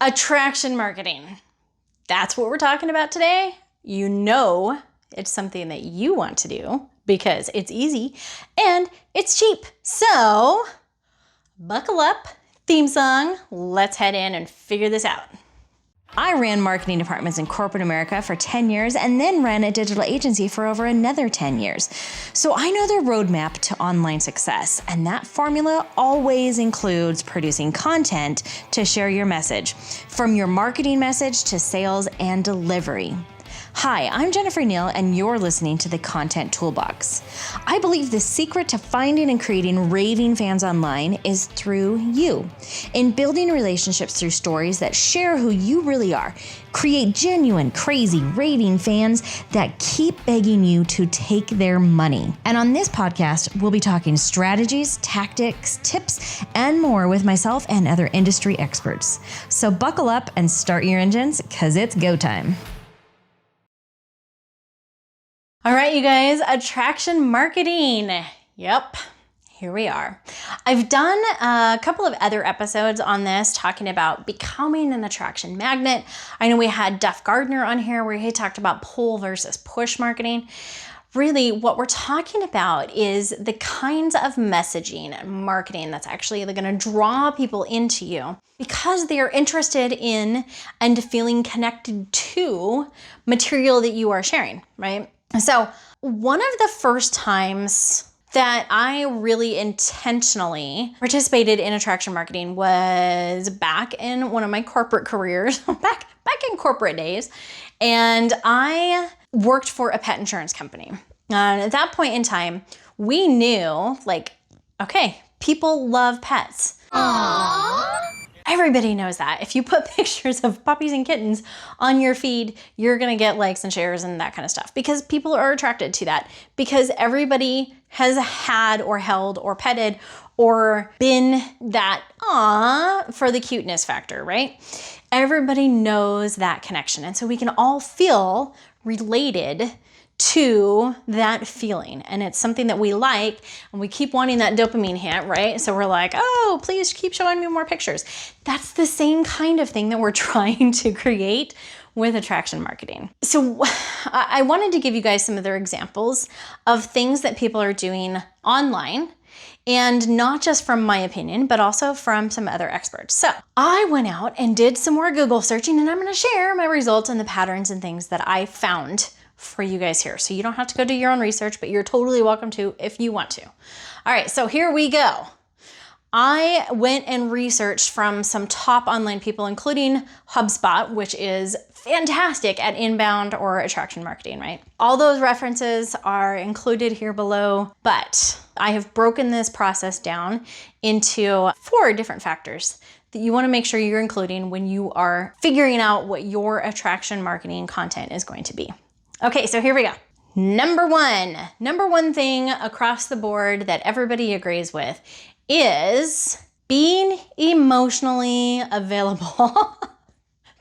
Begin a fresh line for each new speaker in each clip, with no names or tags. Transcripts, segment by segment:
Attraction marketing. That's what we're talking about today. You know it's something that you want to do because it's easy and it's cheap. So buckle up, theme song, let's head in and figure this out. I ran marketing departments in corporate America for 10 years and then ran a digital agency for over another 10 years. So I know the roadmap to online success, and that formula always includes producing content to share your message, from your marketing message to sales and delivery. Hi, I'm Jennifer Neal, and you're listening to the Content Toolbox. I believe the secret to finding and creating raving fans online is through you. In building relationships through stories that share who you really are, create genuine, crazy, raving fans that keep begging you to take their money. And on this podcast, we'll be talking strategies, tactics, tips, and more with myself and other industry experts. So buckle up and start your engines, because it's go time. All right, you guys, attraction marketing. Yep, here we are. I've done a couple of other episodes on this talking about becoming an attraction magnet. I know we had Duff Gardner on here where he talked about pull versus push marketing. Really, what we're talking about is the kinds of messaging and marketing that's actually going to draw people into you because they are interested in and feeling connected to material that you are sharing, right? So one of the first times that I really intentionally participated in attraction marketing was back in one of my corporate careers, back in corporate days. And I worked for a pet insurance company. And at that point in time, we knew okay, people love pets. Aww. Everybody knows that. If you put pictures of puppies and kittens on your feed, you're going to get likes and shares and that kind of stuff because people are attracted to that because everybody has had or held or petted or been that for the cuteness factor, right? Everybody knows that connection. And so we can all feel related to that feeling. And it's something that we like and we keep wanting that dopamine hit, right? So we're like, oh, please keep showing me more pictures. That's the same kind of thing that we're trying to create with attraction marketing. So I wanted to give you guys some other examples of things that people are doing online, and not just from my opinion, but also from some other experts. So I went out and did some more Google searching, and I'm going to share my results and the patterns and things that I found for you guys here. So you don't have to go do your own research, but you're totally welcome to if you want to. All right, so here we go. I went and researched from some top online people, including HubSpot, which is fantastic at inbound or attraction marketing, right? All those references are included here below, but I have broken this process down into 4 different factors that you want to make sure you're including when you are figuring out what your attraction marketing content is going to be. Okay, so here we go. Number one thing across the board that everybody agrees with is being emotionally available.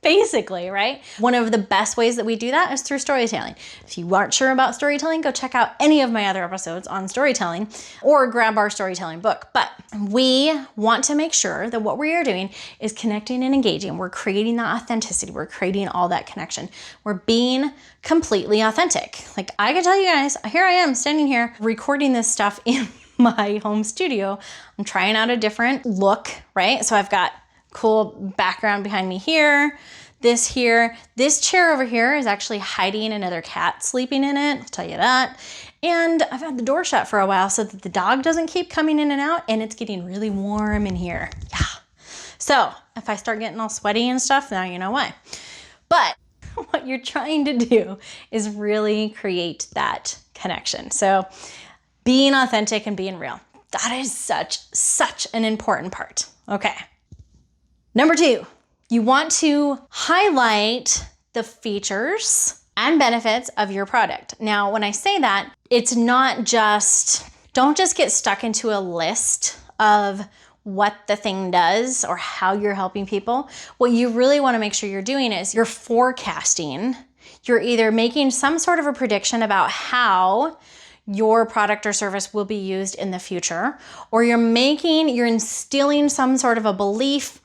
Basically, right? One of the best ways that we do that is through storytelling. If you aren't sure about storytelling, go check out any of my other episodes on storytelling or grab our storytelling book. But we want to make sure that what we are doing is connecting and engaging. We're creating that authenticity. We're creating all that connection. We're being completely authentic. Like I can tell you guys, here I am standing here recording this stuff in my home studio. I'm trying out a different look, right? So I've got cool background behind me here, this here. This chair over here is actually hiding another cat sleeping in it, I'll tell you that. And I've had the door shut for a while so that the dog doesn't keep coming in and out, and it's getting really warm in here. Yeah. So if I start getting all sweaty and stuff, now you know why. But what you're trying to do is really create that connection. So being authentic and being real, that is such an important part. Okay. Number 2, you want to highlight the features and benefits of your product. Now, when I say that, it's not just, don't just get stuck into a list of what the thing does or how you're helping people. What you really want to make sure you're doing is you're forecasting. You're either making some sort of a prediction about how your product or service will be used in the future, or you're instilling some sort of a belief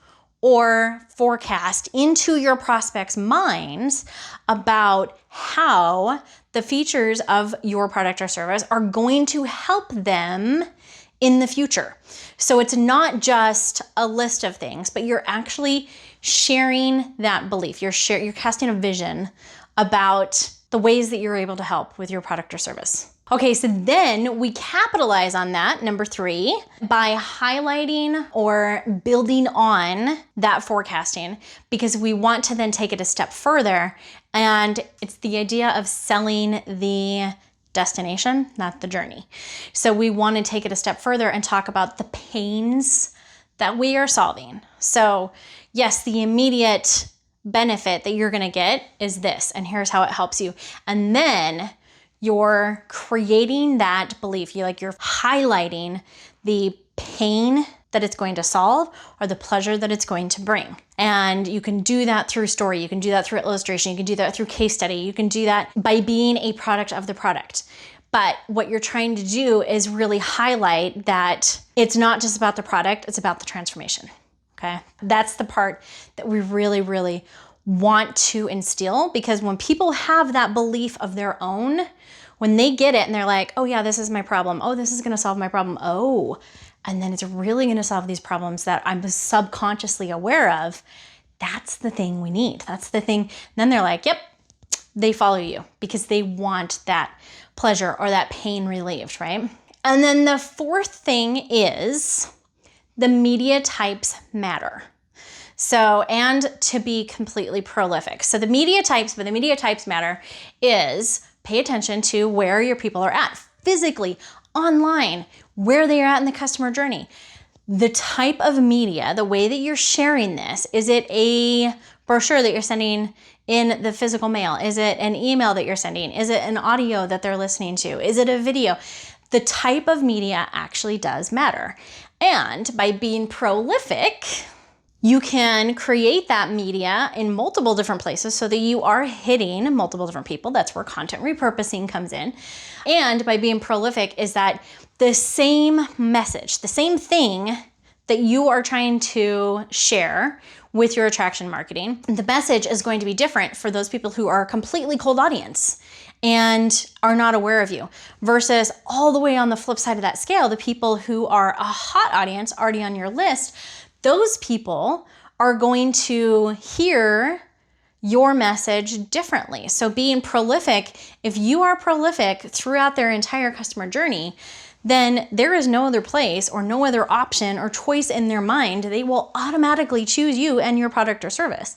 or forecast into your prospects' minds about how the features of your product or service are going to help them in the future. So it's not just a list of things, but you're actually sharing that belief. You're casting a vision about the ways that you're able to help with your product or service. Okay, so then we capitalize on that, number 3, by highlighting or building on that forecasting, because we want to then take it a step further. And it's the idea of selling the destination, not the journey. So we want to take it a step further and talk about the pains that we are solving. So yes, the immediate benefit that you're going to get is this, and here's how it helps you. And then you're creating that belief. You're highlighting the pain that it's going to solve or the pleasure that it's going to bring. And you can do that through story. You can do that through illustration. You can do that through case study. You can do that by being a product of the product. But what you're trying to do is really highlight that it's not just about the product, it's about the transformation. Okay? That's the part that we really, really want to instill, because when people have that belief of their own, when they get it and they're like, oh yeah, this is my problem. Oh, this is going to solve my problem. Oh, and then it's really going to solve these problems that I'm subconsciously aware of. That's the thing we need. That's the thing. And then they're like, yep, they follow you because they want that pleasure or that pain relieved, right? And then the 4th thing is the media types matter. So, and to be completely prolific. So the media types matter is pay attention to where your people are at physically, online, where they are at in the customer journey. The type of media, the way that you're sharing this, is it a brochure that you're sending in the physical mail? Is it an email that you're sending? Is it an audio that they're listening to? Is it a video? The type of media actually does matter. And by being prolific, you can create that media in multiple different places so that you are hitting multiple different people. That's where content repurposing comes in. And by being prolific is that the same message, the same thing that you are trying to share with your attraction marketing, the message is going to be different for those people who are a completely cold audience and are not aware of you, versus all the way on the flip side of that scale, the people who are a hot audience already on your list. Those people are going to hear your message differently. So being prolific, if you are prolific throughout their entire customer journey, then there is no other place or no other option or choice in their mind. They will automatically choose you and your product or service.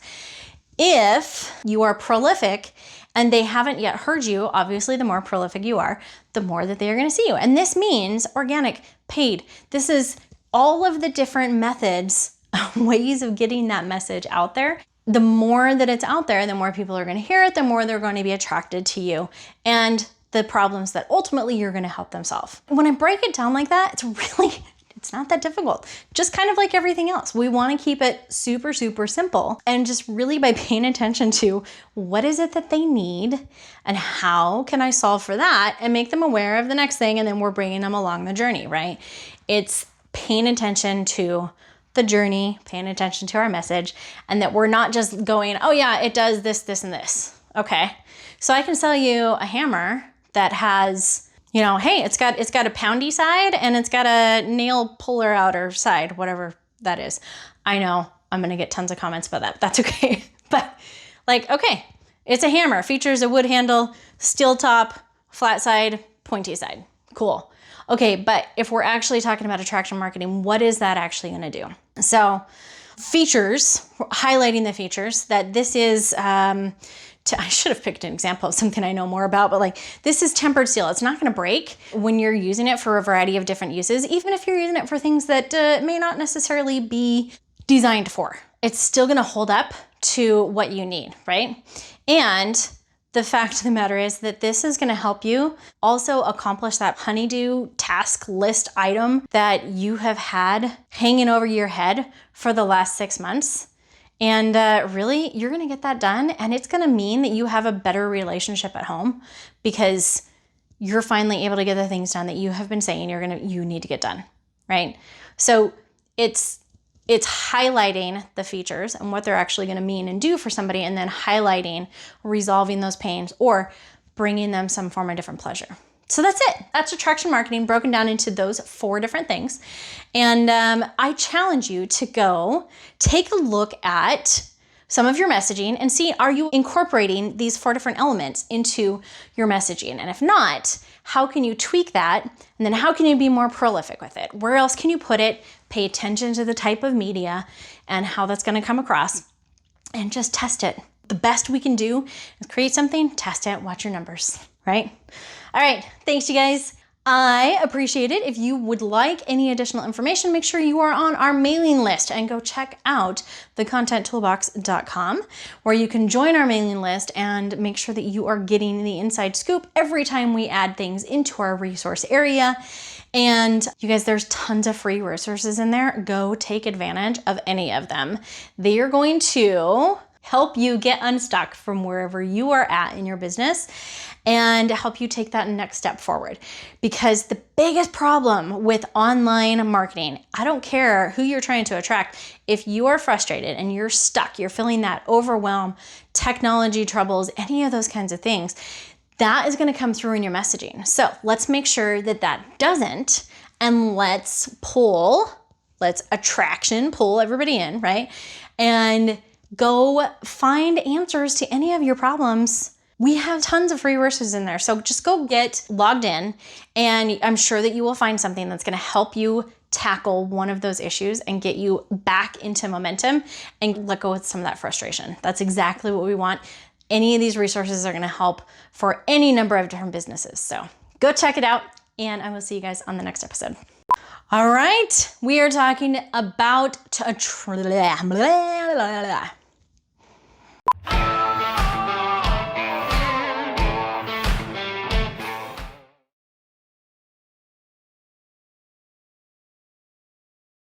If you are prolific and they haven't yet heard you, obviously the more prolific you are, the more that they are going to see you. And this means organic, paid. This is all of the different methods, ways of getting that message out there. The more that it's out there, the more people are going to hear it, the more they're going to be attracted to you and the problems that ultimately you're going to help them solve. When I break it down like that, it's not that difficult. Just kind of like everything else. We want to keep it super, super simple, and just really by paying attention to what is it that they need and how can I solve for that and make them aware of the next thing, and then we're bringing them along the journey, right? It's paying attention to the journey, paying attention to our message, and that we're not just going, oh yeah, it does this, this, and this. Okay, so I can sell you a hammer that has, hey, it's got a poundy side and it's got a nail puller outer side, whatever that is. I know I'm gonna get tons of comments about that. That's okay. But okay, it's a hammer, features a wood handle, steel top, flat side, pointy side. Cool. Okay, but if we're actually talking about attraction marketing, what is that actually gonna do? So features, highlighting the features, that this is, I should have picked an example of something I know more about, but this is tempered steel. It's not going to break when you're using it for a variety of different uses, even if you're using it for things that may not necessarily be designed for. It's still going to hold up to what you need, right? And the fact of the matter is that this is going to help you also accomplish that honeydew task list item that you have had hanging over your head for the last 6 months. And really, you're going to get that done, and it's going to mean that you have a better relationship at home because you're finally able to get the things done that you have been saying you need to get done, right? So it's It's highlighting the features and what they're actually going to mean and do for somebody, and then highlighting resolving those pains or bringing them some form of different pleasure. So that's it. That's attraction marketing broken down into those 4 different things. And I challenge you to go take a look at some of your messaging and see, are you incorporating these 4 different elements into your messaging? And if not, how can you tweak that? And then how can you be more prolific with it? Where else can you put it? Pay attention to the type of media and how that's going to come across, and just test it. The best we can do is create something, test it, watch your numbers, right? All right, thanks you guys. I appreciate it. If you would like any additional information, make sure you are on our mailing list and go check out thecontenttoolbox.com, where you can join our mailing list and make sure that you are getting the inside scoop every time we add things into our resource area. And you guys, there's tons of free resources in there. Go take advantage of any of them. They are going to help you get unstuck from wherever you are at in your business and help you take that next step forward. Because the biggest problem with online marketing, I don't care who you're trying to attract, if you are frustrated and you're stuck, you're feeling that overwhelm, technology troubles, any of those kinds of things, that is going to come through in your messaging. So let's make sure that that doesn't, and let's attraction pull everybody in, right? And go find answers to any of your problems. We have tons of free resources in there. So just go get logged in, and I'm sure that you will find something that's going to help you tackle one of those issues and get you back into momentum and let go with some of that frustration. That's exactly what we want. Any of these resources are going to help for any number of different businesses. So go check it out, and I will see you guys on the next episode. All right, we are talking about